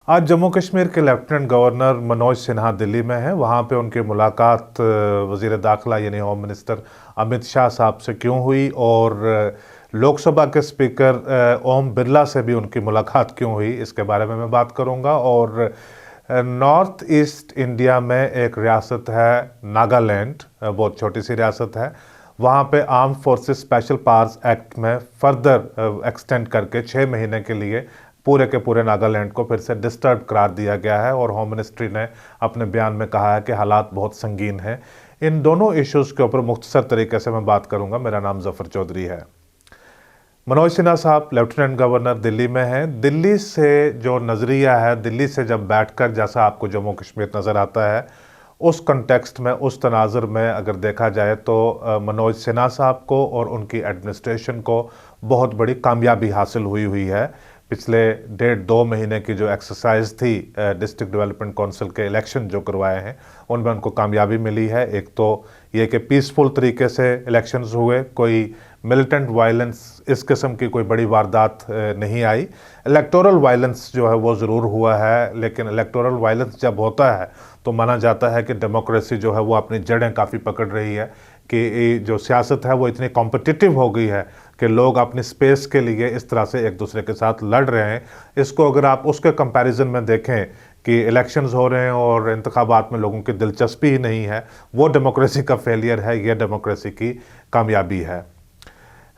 आज जम्मू कश्मीर के lieutenant governor Manoj Sinha Delhi में हैं। वहाँ पे उनकी मुलाकात वज़ीर दाखिला यानी होम मिनिस्टर अमित शाह साहब से क्यों हुई और लोकसभा के स्पीकर ओम बिरला से भी उनकी मुलाकात क्यों हुई, इसके बारे में मैं बात करूँगा। और नॉर्थ ईस्ट इंडिया में एक रियासत है नागालैंड, बहुत छोटी सी रियासत है। वहाँ पे armed forces special powers act में फर्दर एक्सटेंड करके 6 महीने के लिए पूरे के पूरे नागालैंड को फिर से डिस्टर्ब करार दिया गया है और होम मिनिस्ट्री ने अपने बयान में कहा है कि हालात बहुत संगीन हैं। इन दोनों इश्यूज़ के ऊपर मुख्तसर तरीके से मैं बात करूंगा। मेरा नाम जफर चौधरी है। मनोज सिन्हा साहब लेफ्टिनेंट गवर्नर दिल्ली में हैं। दिल्ली से जो नज़रिया है, दिल्ली से जब बैठकर जैसा आपको जम्मू कश्मीर नज़र आता है, उस कंटेक्स्ट में, उस तनाजुर में अगर देखा जाए तो मनोज सिन्हा साहब को और उनकी एडमिनिस्ट्रेशन को बहुत बड़ी कामयाबी हासिल हुई है। पिछले 1.5-2 महीने की जो एक्सरसाइज थी डिस्ट्रिक्ट डेवलपमेंट काउंसिल के इलेक्शन जो करवाए हैं, उनमें उनको कामयाबी मिली है। एक तो ये कि पीसफुल तरीके से इलेक्शंस हुए, कोई मिलिटेंट वायलेंस इस किस्म की कोई बड़ी वारदात नहीं आई। इलेक्टोरल वायलेंस जो है वो ज़रूर हुआ है, लेकिन इलेक्टोरल वायलेंस जब होता है तो माना जाता है कि डेमोक्रेसी जो है वो अपनी जड़ें काफ़ी पकड़ रही है, कि जो सियासत है वो इतनी कॉम्पिटिटिव हो गई है कि लोग अपनी स्पेस के लिए इस तरह से एक दूसरे के साथ लड़ रहे हैं। इसको अगर आप उसके कंपैरिजन में देखें कि इलेक्शंस हो रहे हैं और इंतखाबात में लोगों की दिलचस्पी ही नहीं है, वो डेमोक्रेसी का फेलियर है, ये डेमोक्रेसी की कामयाबी है।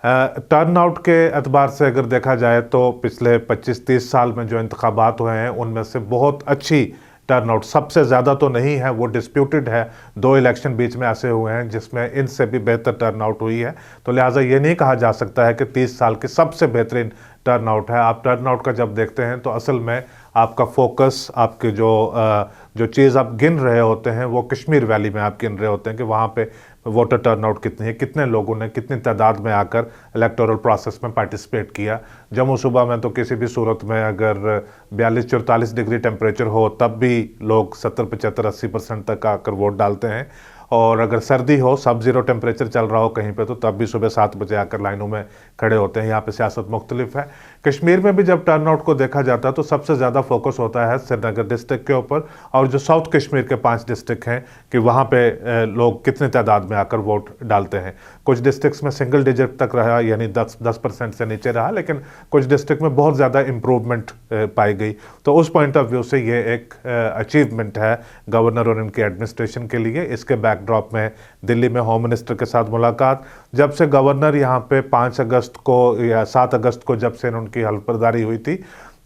टर्न आउट के एतबार से अगर देखा जाए तो पिछले 25-30 साल में जो इंतखाबात हुए हैं उनमें से बहुत अच्छी टर्नआउट, सबसे ज़्यादा तो नहीं है, वो डिस्प्यूटेड है। 2 इलेक्शन बीच में ऐसे हुए हैं जिसमें इनसे भी बेहतर टर्नआउट हुई है, तो लिहाजा ये नहीं कहा जा सकता है कि 30 साल की सबसे बेहतरीन टर्नआउट है। आप टर्नआउट का जब देखते हैं तो असल में आपका फोकस, आपके जो चीज़ आप गिन रहे होते हैं वो कश्मीर वैली में आप गिन रहे होते हैं कि वहाँ पे वोटर टर्नआउट कितनी है, कितने लोगों ने कितनी तादाद में आकर इलेक्टोरल प्रोसेस में पार्टिसिपेट किया। जम्मू सूबा में तो किसी भी सूरत में अगर 42-44 डिग्री टेम्परेचर हो तब भी लोग 70-75-80% तक आकर वोट डालते हैं, और अगर सर्दी हो, सब ज़ीरो टेम्परेचर चल रहा हो कहीं पे, तो तब भी सुबह 7 बजे आकर लाइनों में खड़े होते हैं। यहाँ पे सियासत मुख्तलिफ है। कश्मीर में भी जब टर्नआउट को देखा जाता है तो सबसे ज़्यादा फोकस होता है श्रीनगर डिस्ट्रिक्ट के ऊपर, और जो साउथ कश्मीर के 5 डिस्ट्रिक्ट हैं कि वहाँ पे लोग कितनी तादाद में आकर वोट डालते हैं। कुछ डिस्ट्रिक्ट्स में सिंगल डिजिट तक रहा, यानी 10% से नीचे रहा, लेकिन कुछ डिस्ट्रिक्ट में बहुत ज़्यादा इम्प्रूवमेंट पाई गई। तो उस पॉइंट ऑफ व्यू से ये एक अचीवमेंट है गवर्नर और इनकी एडमिनिस्ट्रेशन के लिए। इसके बैकड्रॉप में दिल्ली में होम मिनिस्टर के साथ मुलाकात, जब से गवर्नर यहाँ पे 5 अगस्त को या 7 अगस्त को जब से उनकी हल्फबर्दारी हुई थी,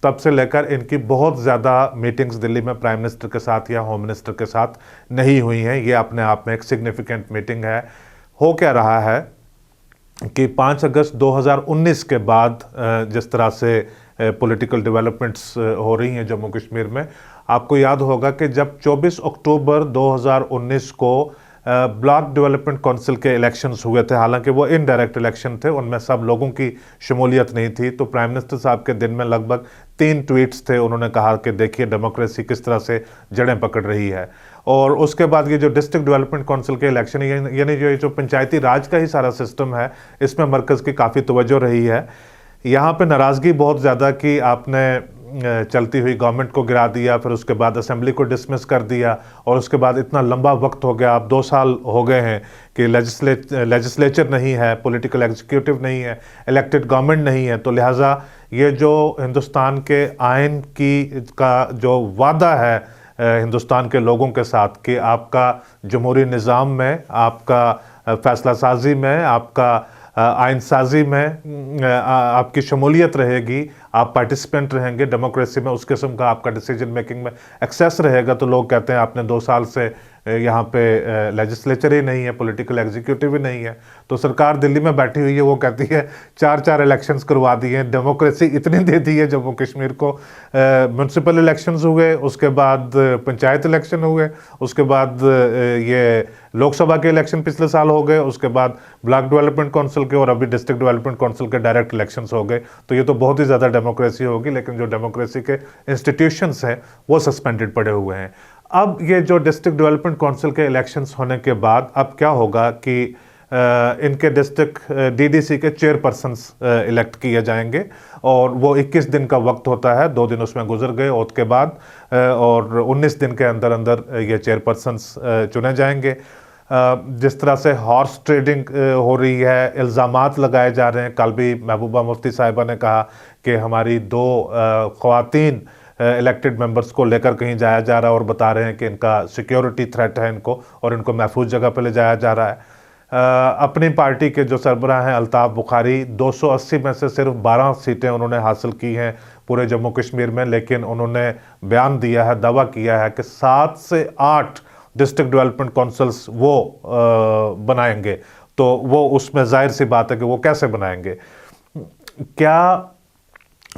तब से लेकर इनकी बहुत ज़्यादा मीटिंग्स दिल्ली में प्राइम मिनिस्टर के साथ या होम मिनिस्टर के साथ नहीं हुई हैं। ये अपने आप में एक सिग्निफिकेंट मीटिंग है। हो क्या रहा है कि 5 अगस्त 2019 के बाद जिस तरह से पॉलिटिकल डेवलपमेंट्स हो रही हैं जम्मू कश्मीर में, आपको याद होगा कि जब 24 अक्टूबर 2019 को ब्लॉक डेवलपमेंट काउंसिल के इलेक्शंस हुए थे, हालांकि वो इनडायरेक्ट इलेक्शन थे, उनमें सब लोगों की शमूलियत नहीं थी, तो प्राइम मिनिस्टर साहब के दिन में लगभग 3 ट्वीट्स थे। उन्होंने कहा कि देखिए डेमोक्रेसी किस तरह से जड़ें पकड़ रही है। और उसके बाद ये जो डिस्ट्रिक्ट डेवलपमेंट काउंसिल के इलेक्शन, यानी जो पंचायती राज का ही सारा सिस्टम है, इसमें मरकज़ की काफ़ी तवज्जो रही है। यहाँ पे नाराज़गी बहुत ज़्यादा कि आपने चलती हुई गवर्नमेंट को गिरा दिया, फिर उसके बाद असेंबली को डिसमिस कर दिया, और उसके बाद इतना लंबा वक्त हो गया, अब 2 साल हो गए हैं कि लेजिस्लेचर नहीं है, पॉलिटिकल एग्जीक्यूटिव नहीं है, इलेक्टेड गवर्नमेंट नहीं है। तो लिहाजा ये जो हिंदुस्तान के आइन का जो वादा है हिंदुस्तान के लोगों के साथ कि आपका जमहूरी निज़ाम में, आपका फैसला साजी में, आपका आइन साजी में आपकी शमूलियत रहेगी, आप पार्टिसिपेंट रहेंगे डेमोक्रेसी में, उस किस्म का आपका डिसीजन मेकिंग में एक्सेस रहेगा, तो लोग कहते हैं आपने 2 साल से यहाँ पे लेजिस्लेचर ही नहीं है, पॉलिटिकल एग्जीक्यूटिव ही नहीं है। तो सरकार दिल्ली में बैठी हुई है, वो कहती है 4-4 इलेक्शंस करवा दिए, डेमोक्रेसी इतनी दे दी है जम्मू कश्मीर को। म्यूनसिपल इलेक्शंस हुए, उसके बाद पंचायत इलेक्शन हुए, उसके बाद ये लोकसभा के इलेक्शन पिछले साल हो गए, उसके बाद ब्लॉक डेवलपमेंट काउंसिल के, और अभी डिस्ट्रिक्ट डेवलपमेंट काउंसिल के डायरेक्ट इलेक्शंस हो गए। तो ये तो बहुत ही ज़्यादा डेमोक्रेसी होगी, लेकिन जो डेमोक्रेसी के इंस्टीट्यूशंस हैं वो सस्पेंडेड पड़े हुए हैं। अब ये जो डिस्ट्रिक्ट डेवलपमेंट काउंसिल के इलेक्शंस होने के बाद अब क्या होगा कि इनके डिस्ट्रिक्ट डीडीसी के चेयरपर्सन्स इलेक्ट किए जाएंगे और वो 21 दिन का वक्त होता है, 2 दिन उसमें गुजर गए ओथ के बाद, और 19 दिन के अंदर अंदर ये चेयरपर्सन्स चुने जाएंगे। जिस तरह से हॉर्स ट्रेडिंग हो रही है, इल्ज़ामात लगाए जा रहे हैं। कल भी महबूबा मुफ्ती साहिबा ने कहा कि हमारी 2 ख़वातीन इलेक्टेड मेंबर्स को लेकर कहीं जाया जा रहा है और बता रहे हैं कि इनका सिक्योरिटी थ्रेट है इनको और इनको महफूज जगह पर ले जाया जा रहा है। अपनी पार्टी के जो सरबराह हैं अल्ताफ़ बुखारी, 280 में से सिर्फ 12 सीटें उन्होंने हासिल की हैं पूरे जम्मू कश्मीर में, लेकिन उन्होंने बयान दिया है, दावा किया है कि 7 से 8 डिस्ट्रिक्ट डेवलपमेंट काउंसिल्स वो बनाएंगे। तो वो उसमें जाहिर सी बात है कि वो कैसे बनाएंगे, क्या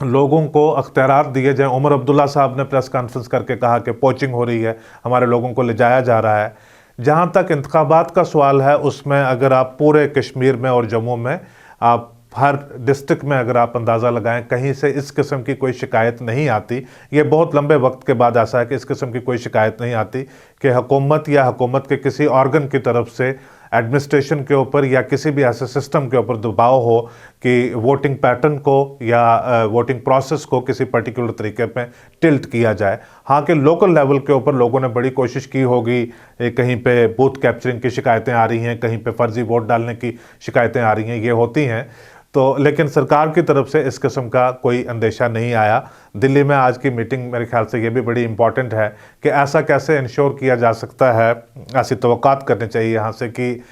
लोगों को अख्तियारात दिए जाएं। उमर अब्दुल्ला साहब ने प्रेस कॉन्फ्रेंस करके कहा कि पोचिंग हो रही है, हमारे लोगों को ले जाया जा रहा है। जहाँ तक इंतखाबात का सवाल है, उसमें अगर आप पूरे कश्मीर में और जम्मू में आप हर डिस्ट्रिक्ट में अगर आप अंदाज़ा लगाएं, कहीं से इस किस्म की कोई शिकायत नहीं आती। ये बहुत लंबे वक्त के बाद ऐसा है कि इस किस्म की कोई शिकायत नहीं आती कि हुकूमत या हुकूमत के किसी ऑर्गन की तरफ से एडमिनिस्ट्रेशन के ऊपर या किसी भी ऐसे सिस्टम के ऊपर दबाव हो कि वोटिंग पैटर्न को या वोटिंग प्रोसेस को किसी पर्टिकुलर तरीके पे टिल्ट किया जाए। हाँ कि लोकल लेवल के ऊपर लोगों ने बड़ी कोशिश की होगी, कहीं पे बूथ कैप्चरिंग की शिकायतें आ रही हैं, कहीं पे फर्जी वोट डालने की शिकायतें आ रही हैं, ये होती हैं। तो लेकिन सरकार की तरफ से इस किस्म का कोई अंदेशा नहीं आया। दिल्ली में आज की मीटिंग मेरे ख्याल से ये भी बड़ी इंपॉर्टेंट है कि ऐसा कैसे इंश्योर किया जा सकता है, ऐसी तवक्कात करनी चाहिए यहाँ से कि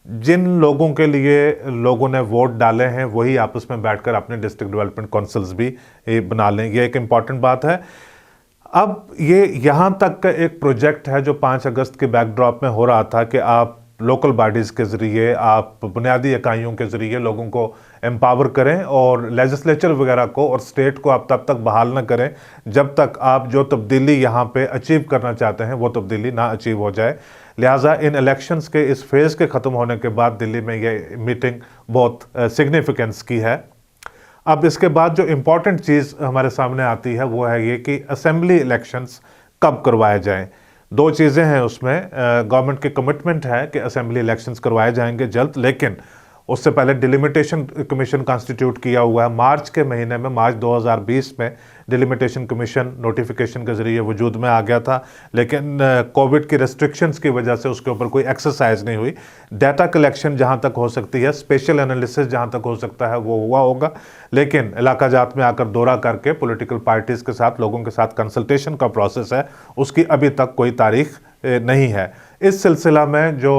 जिन लोगों के लिए लोगों ने वोट डाले हैं वही आपस में बैठकर अपने डिस्ट्रिक्ट डेवलपमेंट काउंसिल्स भी बना लें। ये एक इम्पॉर्टेंट बात है। अब ये यहाँ तक का एक प्रोजेक्ट है जो 5 अगस्त के बैकड्रॉप में हो रहा था कि आप लोकल बॉडीज़ के ज़रिए, आप बुनियादी इकाइयों के ज़रिए लोगों को एम्पावर करें और लेजिस्लेचर वगैरह को और स्टेट को आप तब तक बहाल ना करें जब तक आप जो तब्दीली यहाँ पे अचीव करना चाहते हैं वो तब्दीली ना अचीव हो जाए। लिहाजा इन इलेक्शंस के इस फेज़ के ख़त्म होने के बाद दिल्ली में ये मीटिंग बहुत सिग्निफिकेंस की है। अब इसके बाद जो इम्पॉर्टेंट चीज़ हमारे सामने आती है वो है ये कि असेंबली इलेक्शंस कब करवाए जाएँ। 2 चीज़ें हैं उसमें। गवर्नमेंट की कमिटमेंट है कि असेंबली इलेक्शंस करवाए जाएंगे जल्द, लेकिन उससे पहले डिलिमिटेशन कमीशन कॉन्स्टिट्यूट किया हुआ है। मार्च के महीने में, मार्च 2020 में डिलिमिटेशन कमीशन नोटिफिकेशन के ज़रिए वजूद में आ गया था, लेकिन कोविड की रेस्ट्रिक्शंस की वजह से उसके ऊपर कोई एक्सरसाइज नहीं हुई। डाटा कलेक्शन जहां तक हो सकती है, स्पेशल एनालिसिस जहां तक हो सकता है वो हुआ होगा, लेकिन इलाका जात में आकर दौरा करके पॉलिटिकल पार्टीज़ के साथ, लोगों के साथ कंसल्टेशन का प्रोसेस है, उसकी अभी तक कोई तारीख नहीं है। इस सिलसिला में जो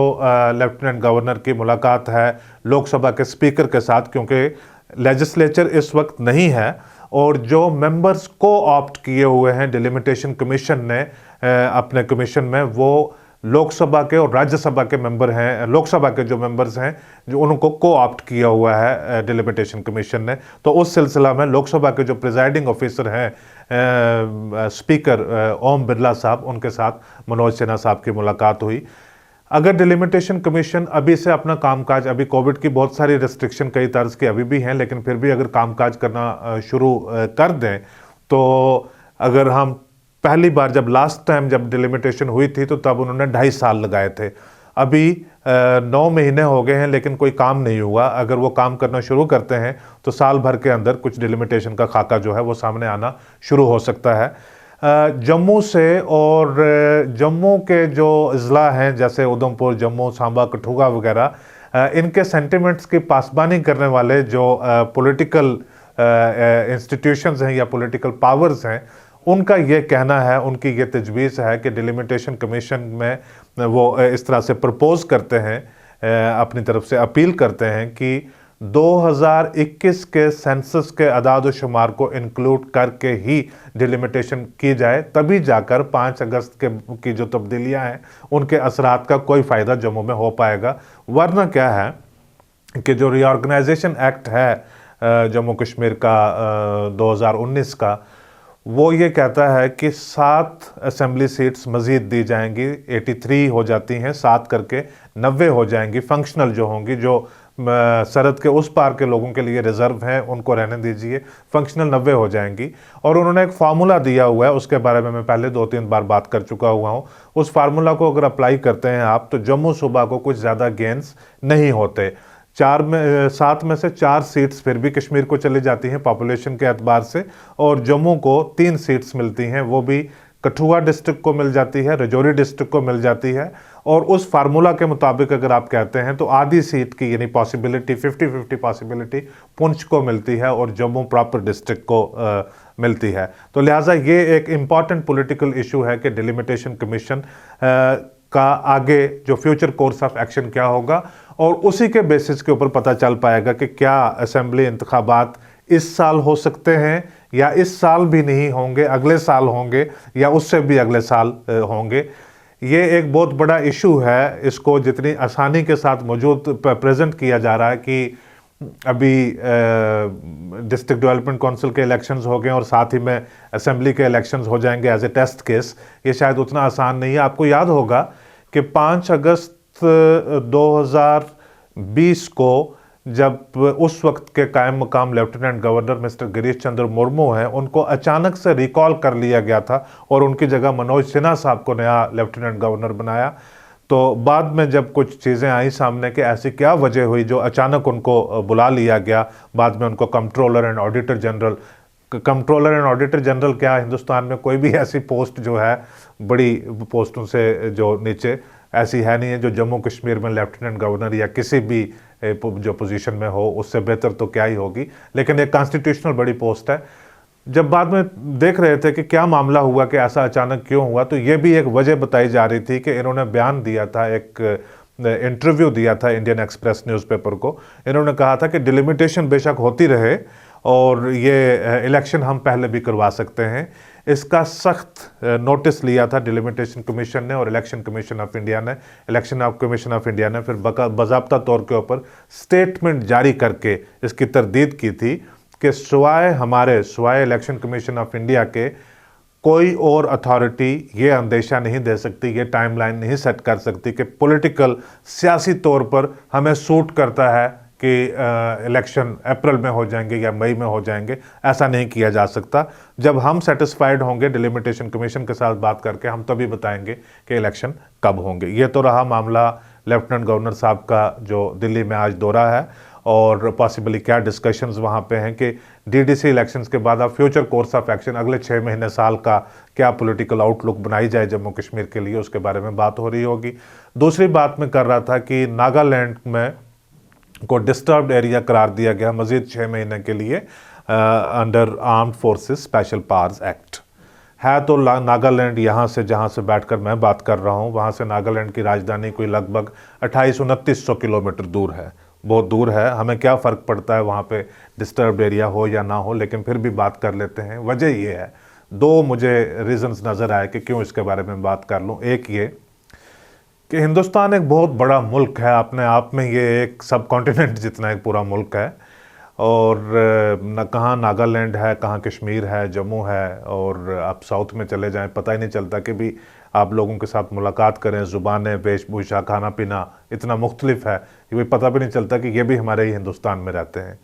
लेफ्टिनेंट गवर्नर की मुलाकात है लोकसभा के स्पीकर के साथ, क्योंकि लेजिस्लेचर इस वक्त नहीं है और जो मेंबर्स को ऑप्ट किए हुए हैं डिलिमिटेशन कमीशन ने अपने कमीशन में, वो लोकसभा के और राज्यसभा के मेंबर हैं। लोकसभा के जो मेंबर्स हैं जो उनको को ऑप्ट किया हुआ है डिलिमिटेशन कमीशन ने। तो उस सिलसिला में लोकसभा के जो प्रिजाइडिंग ऑफिसर हैं स्पीकर ओम बिरला साहब, उनके साथ मनोज सिन्हा साहब की मुलाकात हुई। अगर डिलिमिटेशन कमीशन अभी से अपना कामकाज, अभी कोविड की बहुत सारी रेस्ट्रिक्शन कई तर्ज की अभी भी हैं, लेकिन फिर भी अगर कामकाज करना शुरू कर दें, तो अगर हम पहली बार जब लास्ट टाइम जब डिलिमिटेशन हुई थी तो तब उन्होंने 2.5 साल लगाए थे। अभी 9 महीने हो गए हैं लेकिन कोई काम नहीं हुआ। अगर वो काम करना शुरू करते हैं तो साल भर के अंदर कुछ डिलिमिटेशन का खाका जो है वो सामने आना शुरू हो सकता है। जम्मू से और जम्मू के जो अजला हैं जैसे उधमपुर, जम्मू, सांबा, कठुआ वगैरह, इनके सेंटिमेंट्स की पासबानी करने वाले जो पॉलिटिकल इंस्टीट्यूशंस हैं या पॉलिटिकल पावर्स हैं, उनका ये कहना है, उनकी ये तजवीज़ है कि डिलिमिटेशन कमीशन में वो इस तरह से प्रपोज करते हैं, अपनी तरफ से अपील करते हैं कि 2021 के सेंसस के अदाद व शुमार को इंक्लूड करके ही डिलिमिटेशन की जाए, तभी जाकर 5 अगस्त की जो तब्दीलियां हैं उनके असरात का कोई फ़ायदा जम्मू में हो पाएगा। वरना क्या है कि जो रीऑर्गेनाइजेशन एक्ट है जम्मू कश्मीर का 2019 का, वो ये कहता है कि 7 असेंबली सीट्स मज़ीद दी जाएंगी। 83 हो जाती हैं, 7 करके 90 हो जाएंगी फंक्शनल जो होंगी, जो सरहद के उस पार के लोगों के लिए रिजर्व हैं, उनको रहने दीजिए, फंक्शनल 90 हो जाएंगी। और उन्होंने एक फार्मूला दिया हुआ है, उसके बारे में मैं पहले 2-3 बार बात कर चुका हुआ हूँ। उस फार्मूला को अगर अप्लाई करते हैं आप, तो जम्मू सूबा को कुछ ज़्यादा गेंस नहीं होते। 7 में से 4 सीट्स फिर भी कश्मीर को चली जाती हैं पॉपुलेशन के एतबार से, और जम्मू को 3 सीट्स मिलती हैं, वो भी कठुआ डिस्ट्रिक्ट को मिल जाती है, राजौरी डिस्ट्रिक्ट को मिल जाती है। और उस फार्मूला के मुताबिक अगर आप कहते हैं तो आधी सीट की यानी पॉसिबिलिटी 50-50 पॉसिबिलिटी पुंछ को मिलती है और जम्मू प्रॉपर डिस्ट्रिक्ट को मिलती है। तो लिहाजा ये एक इम्पॉर्टेंट पॉलिटिकल इशू है कि डिलिमिटेशन कमीशन का आगे जो फ्यूचर कोर्स ऑफ एक्शन क्या होगा, और उसी के बेसिस के ऊपर पता चल पाएगा कि क्या असेंबली इंतखाबात इस साल हो सकते हैं या इस साल भी नहीं होंगे, अगले साल होंगे या उससे भी अगले साल होंगे। ये एक बहुत बड़ा इशू है, इसको जितनी आसानी के साथ मौजूद प्रेजेंट किया जा रहा है कि अभी डिस्ट्रिक्ट डेवलपमेंट काउंसिल के इलेक्शंस हो गए और साथ ही में असेंबली के इलेक्शंस हो जाएंगे एज ए टेस्ट केस, ये शायद उतना आसान नहीं है। आपको याद होगा कि 5 अगस्त 2020 को जब उस वक्त के कायम मकाम lieutenant governor mister Girish Chandra Murmu हैं, उनको अचानक से रिकॉल कर लिया गया था और उनकी जगह मनोज सिन्हा साहब को नया लेफ्टिनेंट गवर्नर बनाया। तो बाद में जब कुछ चीज़ें आई सामने कि ऐसी क्या वजह हुई जो अचानक उनको बुला लिया गया, बाद में उनको कंट्रोलर एंड ऑडिटर जनरल क्या, हिंदुस्तान में कोई भी ऐसी पोस्ट जो है बड़ी पोस्टों से जो नीचे ऐसी है नहीं है जो जम्मू कश्मीर में लेफ्टिनेंट गवर्नर या किसी भी जो पोजीशन में हो, उससे बेहतर तो क्या ही होगी, लेकिन एक कॉन्स्टिट्यूशनल बड़ी पोस्ट है। जब बाद में देख रहे थे कि क्या मामला हुआ कि ऐसा अचानक क्यों हुआ, तो ये भी एक वजह बताई जा रही थी कि इन्होंने बयान दिया था, एक इंटरव्यू दिया था इंडियन एक्सप्रेस न्यूज़पेपर को। इन्होंने कहा था कि डिलिमिटेशन बेशक होती रहे और ये इलेक्शन हम पहले भी करवा सकते हैं। इसका सख्त नोटिस लिया था डिलिमिटेशन कमीशन ने और इलेक्शन कमीशन ऑफ इंडिया ने। कमीशन ऑफ इंडिया ने फिर बाज़ाब्ता तौर के ऊपर स्टेटमेंट जारी करके इसकी तरदीद की थी कि सिवाय इलेक्शन कमीशन ऑफ इंडिया के कोई और अथॉरिटी ये अंदेशा नहीं दे सकती, ये टाइमलाइन नहीं सेट कर सकती कि पॉलिटिकल सियासी तौर पर हमें सूट करता है कि इलेक्शन अप्रैल में हो जाएंगे या मई में हो जाएंगे। ऐसा नहीं किया जा सकता। जब हम सेटिस्फाइड होंगे डिलिमिटेशन कमीशन के साथ बात करके, हम तभी बताएंगे कि इलेक्शन कब होंगे। ये तो रहा मामला लेफ्टिनेंट गवर्नर साहब का जो दिल्ली में आज दौरा है, और पॉसिबली क्या डिस्कशंस वहाँ पे हैं कि डीडीसी इलेक्शंस के बाद अब फ्यूचर कोर्स ऑफ एक्शन अगले 6 महीने साल का क्या पॉलिटिकल आउटलुक बनाई जाए जम्मू कश्मीर के लिए, उसके बारे में बात हो रही होगी। दूसरी बात मैं कर रहा था कि नागालैंड में को डिस्टर्ब्ड एरिया करार दिया गया मजीद 6 महीने के लिए under armed forces special powers act. है तो नागालैंड यहाँ से, जहाँ से बैठकर मैं बात कर रहा हूँ, वहाँ से नागालैंड की राजधानी कोई लगभग 2800-2900 किलोमीटर दूर है, बहुत दूर है। हमें क्या फ़र्क पड़ता है वहाँ पे डिस्टर्ब्ड एरिया हो या ना हो, लेकिन फिर भी बात कर लेते हैं। वजह ये है, 2 मुझे रीज़न्स नज़र आए कि क्यों इसके बारे में बात कर लूँ। एक ये कि हिंदुस्तान एक बहुत बड़ा मुल्क है, अपने आप में ये एक सब कॉन्टिनेंट जितना एक पूरा मुल्क है, और न कहाँ नागालैंड है, कहाँ कश्मीर है, जम्मू है, और आप साउथ में चले जाएं पता ही नहीं चलता कि भी आप लोगों के साथ मुलाकात करें, ज़ुबानें, वेशभूषा, खाना पीना इतना मुख्तलिफ है कि भी पता भी नहीं चलता कि ये भी हमारे ही हिंदुस्तान में रहते हैं।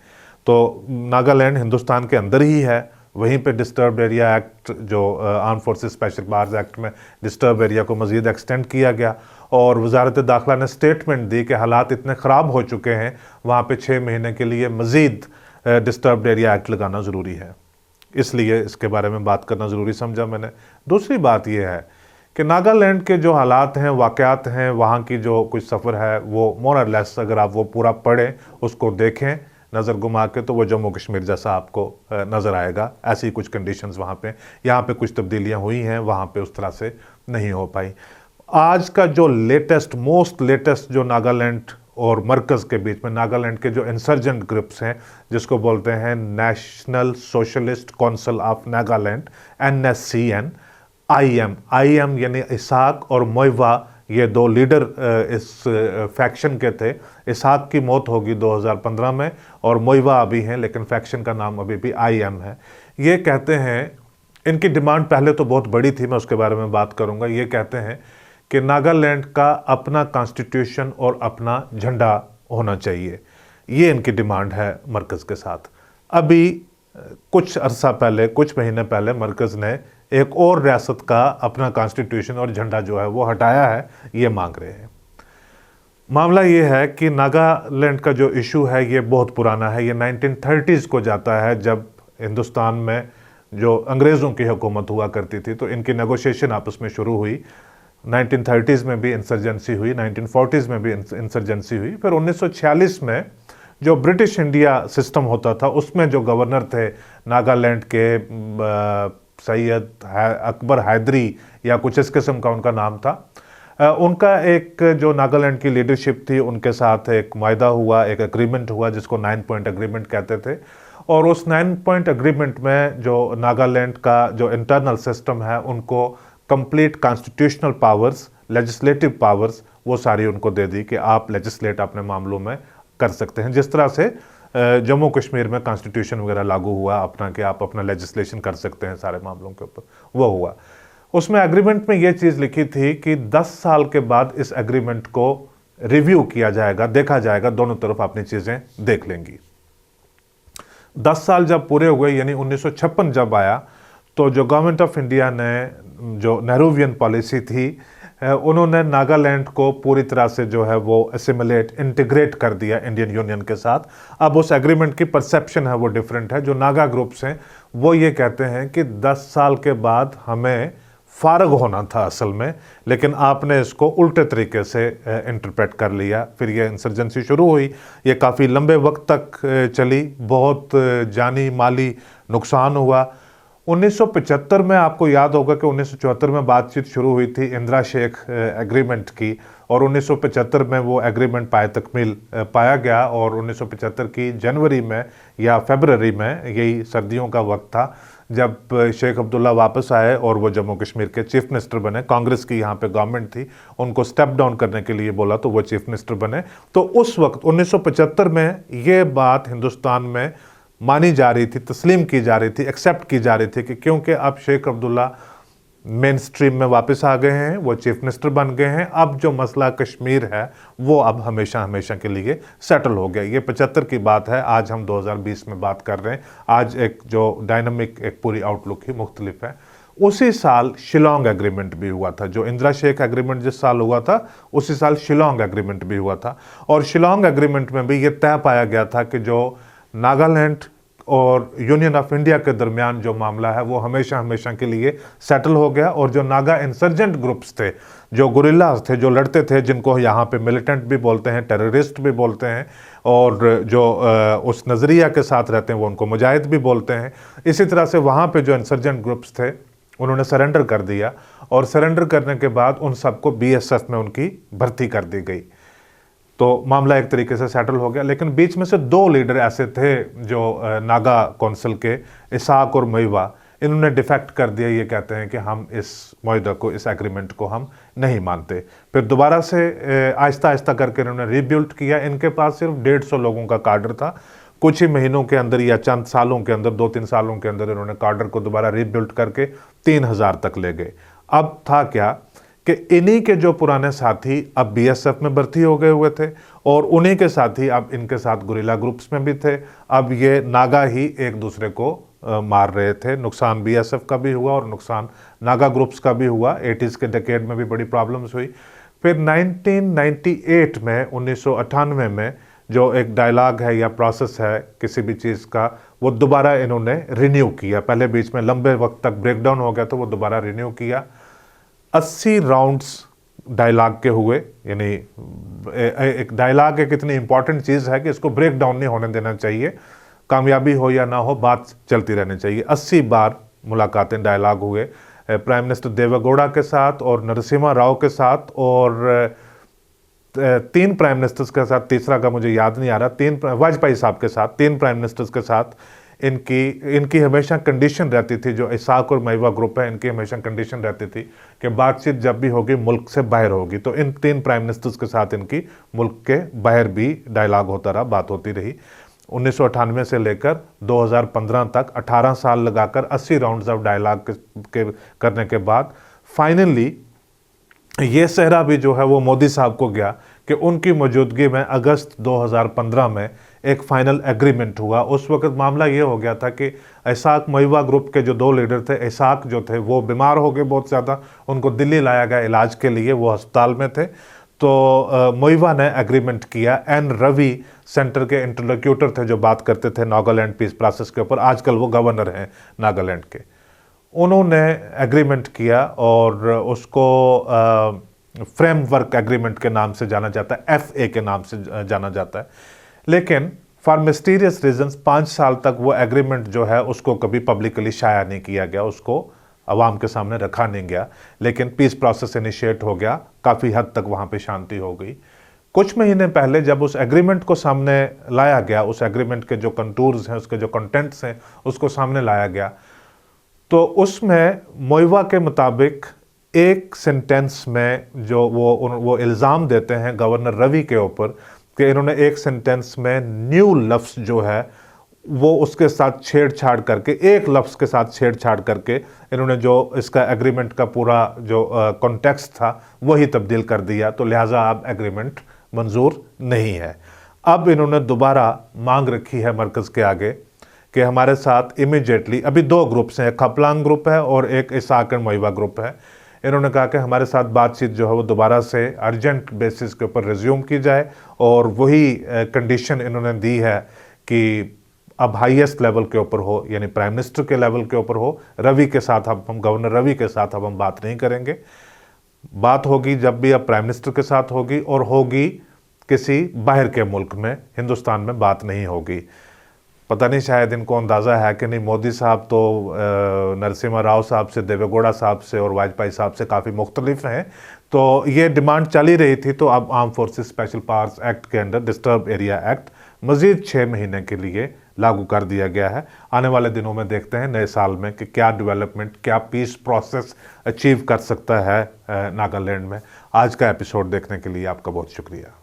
तो नागालैंड हिंदुस्तान के अंदर ही है, वहीं पे डिस्टर्ब्ड एरिया एक्ट जो arm forces special powers act में डिस्टर्ब एरिया को मज़ीद एक्सटेंड किया गया, और वजारत दाखिला ने स्टेटमेंट दी कि हालात इतने ख़राब हो चुके हैं वहाँ पे 6 महीने के लिए मज़ीद डिस्टर्ब्ड एरिया एक्ट लगाना ज़रूरी है, इसलिए इसके बारे में बात करना ज़रूरी समझा मैंने। दूसरी बात यह है कि नागालैंड के जो हालात हैं, वाक़यात हैं, वहाँ की जो कुछ सफ़र है, वो मोर और लेस अगर आप वो पूरा पढ़ें, उसको देखें नज़र घुमा के, तो वो जम्मू कश्मीर जैसा आपको नज़र आएगा। ऐसी कुछ कंडीशंस वहाँ पे, यहाँ पे कुछ तब्दीलियाँ हुई हैं, वहाँ पे उस तरह से नहीं हो पाई। आज का जो मोस्ट लेटेस्ट जो नागालैंड और मरकज़ के बीच में नागालैंड के जो इंसर्जेंट ग्रुप्स हैं, जिसको बोलते हैं national socialist council of Nagaland, NSCN, IM यानी इसहाक और मोइवा, ये 2 लीडर इस फैक्शन के थे। इसहाक की मौत होगी 2015 में और मोइवा अभी हैं, लेकिन फैक्शन का नाम अभी भी IM है। ये कहते हैं, इनकी डिमांड पहले तो बहुत बड़ी थी, मैं उसके बारे में बात करूंगा। ये कहते हैं कि नागालैंड का अपना कॉन्स्टिट्यूशन और अपना झंडा होना चाहिए। ये इनकी डिमांड है मरकज़ के साथ। अभी कुछ अरसा पहले, कुछ महीने पहले मरकज़ ने एक और रियासत का अपना कॉन्स्टिट्यूशन और झंडा जो है वो हटाया है, ये मांग रहे हैं। मामला ये है कि नागालैंड का जो इशू है ये बहुत पुराना है, ये 1930s को जाता है, जब हिंदुस्तान में जो अंग्रेज़ों की हुकूमत हुआ करती थी तो इनकी नेगोशिएशन आपस में शुरू हुई। 1930s में भी इंसर्जेंसी हुई, 1940s में भी इंसर्जेंसी हुई। फिर 1946 में जो ब्रिटिश इंडिया सिस्टम होता था उसमें जो गवर्नर थे नागालैंड के सैयद अकबर हैदरी या कुछ इस किस्म का उनका नाम था, उनका एक जो नागालैंड की लीडरशिप थी उनके साथ एक मुआहदा हुआ, एक एग्रीमेंट हुआ जिसको 9 पॉइंट एग्रीमेंट कहते थे। और उस 9 पॉइंट एग्रीमेंट में जो नागालैंड का जो इंटरनल सिस्टम है उनको complete constitutional powers, legislative powers वो सारी उनको दे दी कि आप लेजिस्लेट अपने मामलों में कर सकते हैं। जिस तरह से जम्मू कश्मीर में कॉन्स्टिट्यूशन वगैरह लागू हुआ अपना कि आप अपना लेजिस्लेशन कर सकते हैं सारे मामलों के ऊपर, वो हुआ। उसमें एग्रीमेंट में ये चीज़ लिखी थी कि 10 साल के बाद इस एग्रीमेंट को रिव्यू किया जाएगा, देखा जाएगा, दोनों तरफ अपनी चीज़ें देख लेंगी। 10 साल जब पूरे हुए यानी 1956 जब आया तो जो गवर्नमेंट ऑफ इंडिया ने जो नेहरूवियन पॉलिसी थी उन्होंने नागालैंड को पूरी तरह से जो है वो एसिमिलेट, इंटीग्रेट कर दिया इंडियन यूनियन के साथ। अब उस एग्रीमेंट की परसेप्शन है वो डिफरेंट है। जो नागा ग्रुप्स हैं वो ये कहते हैं कि 10 साल के बाद हमें फारग होना था असल में, लेकिन आपने इसको उल्टे तरीके से इंटरप्रेट कर लिया। फिर ये इंसर्जेंसी शुरू हुई, ये काफ़ी लंबे वक्त तक चली, बहुत जानी माली नुकसान हुआ। 1975 में आपको याद होगा कि 1974 में बातचीत शुरू हुई थी इंदिरा शेख एग्रीमेंट की, और 1975 में वो एग्रीमेंट तकमील पाया गया। और 1975 की जनवरी में या फरवरी में, यही सर्दियों का वक्त था, जब शेख अब्दुल्ला वापस आए और वो जम्मू कश्मीर के चीफ मिनिस्टर बने। कांग्रेस की यहाँ पे गवर्नमेंट थी, उनको स्टेप डाउन करने के लिए बोला तो वो चीफ मिनिस्टर बने। तो उस वक्त 1975 में ये बात हिंदुस्तान में मानी जा रही थी, तस्लीम की जा रही थी, एक्सेप्ट की जा रही थी कि क्योंकि अब शेख अब्दुल्ला मेन स्ट्रीम में वापस आ गए हैं, वो चीफ मिनिस्टर बन गए हैं, अब जो मसला कश्मीर है वो अब हमेशा हमेशा के लिए सेटल हो गया। ये 75 की बात है, आज हम 2020 में बात कर रहे हैं। आज एक जो डायनामिक एक पूरी आउटलुक ही मुख्तलिफ है। उसी साल शिलोंग एग्रीमेंट भी हुआ था। जो इंदिरा शेख एग्रीमेंट जिस साल हुआ था उसी साल शिलोंग एग्रीमेंट भी हुआ था। और शिलोंग एग्रीमेंट में भी ये तय पाया गया था कि जो नागालैंड और यूनियन ऑफ इंडिया के दरमियान जो मामला है वो हमेशा हमेशा के लिए सेटल हो गया। और जो नागा इंसर्जेंट ग्रुप्स थे, जो गुरिल्लाज थे, जो लड़ते थे, जिनको यहाँ पे मिलिटेंट भी बोलते हैं, टेररिस्ट भी बोलते हैं, और जो उस नज़रिया के साथ रहते हैं वो उनको मुजाहिद भी बोलते हैं। इसी तरह से वहाँ पे जो इंसर्जेंट ग्रुप्स थे उन्होंने सरेंडर कर दिया, और सरेंडर करने के बाद उन सबको BSF में उनकी भर्ती कर दी गई। तो मामला एक तरीके से सेटल हो गया। लेकिन बीच में से 2 लीडर ऐसे थे जो नागा कौंसिल के, इसाक और मईवा, इन्होंने डिफेक्ट कर दिया। ये कहते हैं कि हम इस मुआहदा को, इस एग्रीमेंट को हम नहीं मानते। फिर दोबारा से आहिस्ता आहिस्ता करके इन्होंने रीबिल्ड किया। इनके पास सिर्फ 150 लोगों का काडर था। कुछ ही महीनों के अंदर या चंद सालों के अंदर, 2-3 सालों के अंदर इन्होंने काडर को दोबारा रीबिल्ड करके 3000 तक ले गए। अब था क्या कि इन्हीं के जो पुराने साथी अब BSF में भर्ती हो गए हुए थे, और उन्हीं के साथी अब इनके साथ गुरिल्ला ग्रुप्स में भी थे। अब ये नागा ही एक दूसरे को मार रहे थे। नुकसान BSF का भी हुआ और नुकसान नागा ग्रुप्स का भी हुआ। 80s के डेकेड में भी बड़ी प्रॉब्लम्स हुई। फिर 1998 में, 1998 में जो एक डायलॉग है या प्रोसेस है किसी भी चीज़ का, वो दोबारा इन्होंने रिन्यू किया। पहले बीच में लंबे वक्त तक ब्रेकडाउन हो गया तो वो दोबारा रिन्यू किया। 80 राउंड्स डायलॉग के हुए। यानी एक डायलॉग एक इतनी इंपॉर्टेंट चीज़ है कि इसको ब्रेक डाउन नहीं होने देना चाहिए। कामयाबी हो या ना हो, बात चलती रहनी चाहिए। 80 बार मुलाकातें, डायलॉग हुए प्राइम मिनिस्टर देवेगौड़ा के साथ और नरसिम्हा राव के साथ, और 3 प्राइम मिनिस्टर्स के साथ, तीसरा का मुझे याद नहीं आ रहा, 3 वाजपेयी साहब के साथ, 3 प्राइम मिनिस्टर्स के साथ इनकी हमेशा कंडीशन रहती थी। जो इसाक और मईवा ग्रुप है, इनकी हमेशा कंडीशन रहती थी कि बातचीत जब भी होगी मुल्क से बाहर होगी। तो इन 3 प्राइम मिनिस्टर्स के साथ इनकी मुल्क के बाहर भी डायलॉग होता रहा, बात होती रही। 1998 से लेकर 2015 तक 18 साल लगाकर 80 राउंड्स ऑफ डायलॉग के करने के बाद फाइनली ये सहरा भी जो है वो मोदी साहब को गया कि उनकी मौजूदगी में अगस्त 2015 में एक फाइनल एग्रीमेंट हुआ। उस वक्त मामला ये हो गया था कि इसाक मोइवा ग्रुप के जो 2 लीडर थे, इसाक जो थे वो बीमार हो गए बहुत ज़्यादा, उनको दिल्ली लाया गया इलाज के लिए, वो अस्पताल में थे। तो मोइवा ने एग्रीमेंट किया। एन रवि सेंटर के इंटरलोक्यूटर थे जो बात करते थे नागालैंड पीस प्रोसेस के ऊपर, आजकल वो गवर्नर हैं नागालैंड के। उन्होंने एग्रीमेंट किया और उसको फ्रेमवर्क एग्रीमेंट के नाम से जाना जाता है, FA के नाम से जाना जाता है। लेकिन फॉर मिस्टीरियस रीजंस 5 साल तक वो एग्रीमेंट जो है उसको कभी पब्लिकली शाया नहीं किया गया, उसको अवाम के सामने रखा नहीं गया। लेकिन पीस प्रोसेस इनिशिएट हो गया, काफ़ी हद तक वहाँ पे शांति हो गई। कुछ महीने पहले जब उस एग्रीमेंट को सामने लाया गया, उस एग्रीमेंट के जो कंटूर्स हैं, उसके जो कंटेंट्स हैं, उसको सामने लाया गया, तो उसमें मोइवा के मुताबिक एक सेंटेंस में जो वो इल्ज़ाम देते हैं गवर्नर रवि के ऊपर कि इन्होंने एक सेंटेंस में न्यू लफ्ज़ जो है वो उसके साथ छेड़छाड़ करके, एक लफ्ज़ के साथ छेड़छाड़ करके इन्होंने जो इसका एग्रीमेंट का पूरा जो कॉन्टेक्स्ट था वही तब्दील कर दिया। तो लिहाजा अब एग्रीमेंट मंजूर नहीं है। अब इन्होंने दोबारा मांग रखी है मरकज़ के आगे कि हमारे साथ इमीडिएटली, अभी 2 ग्रुप्स हैं, एक खपलांग ग्रुप है और एक इसाक एंड मोइवा ग्रुप है। इन्होंने कहा कि हमारे साथ बातचीत जो है वो दोबारा से अर्जेंट बेसिस के ऊपर रिज्यूम की जाए, और वही कंडीशन इन्होंने दी है कि अब हाईएस्ट लेवल के ऊपर हो, यानी प्राइम मिनिस्टर के लेवल के ऊपर हो। रवि के साथ हम गवर्नर रवि के साथ अब हम बात नहीं करेंगे। बात होगी जब भी अब प्राइम मिनिस्टर के साथ होगी, और होगी किसी बाहर के मुल्क में, हिंदुस्तान में बात नहीं होगी। पता नहीं शायद इनको अंदाज़ा है कि नहीं, मोदी साहब तो नरसिम्हा राव साहब से, देवेगौड़ा साहब से और वाजपेयी साहब से काफ़ी मुख्तलिफ हैं। तो ये डिमांड चल ही रही थी, तो अब arm forces special powers act के अंडर डिस्टर्ब एरिया एक्ट मज़ीद 6 महीने के लिए लागू कर दिया गया है। आने वाले दिनों में देखते हैं नए साल में कि क्या डेवलपमेंट, क्या पीस प्रोसेस अचीव कर सकता है नागालैंड में। आज का एपिसोड देखने के लिए आपका बहुत शुक्रिया।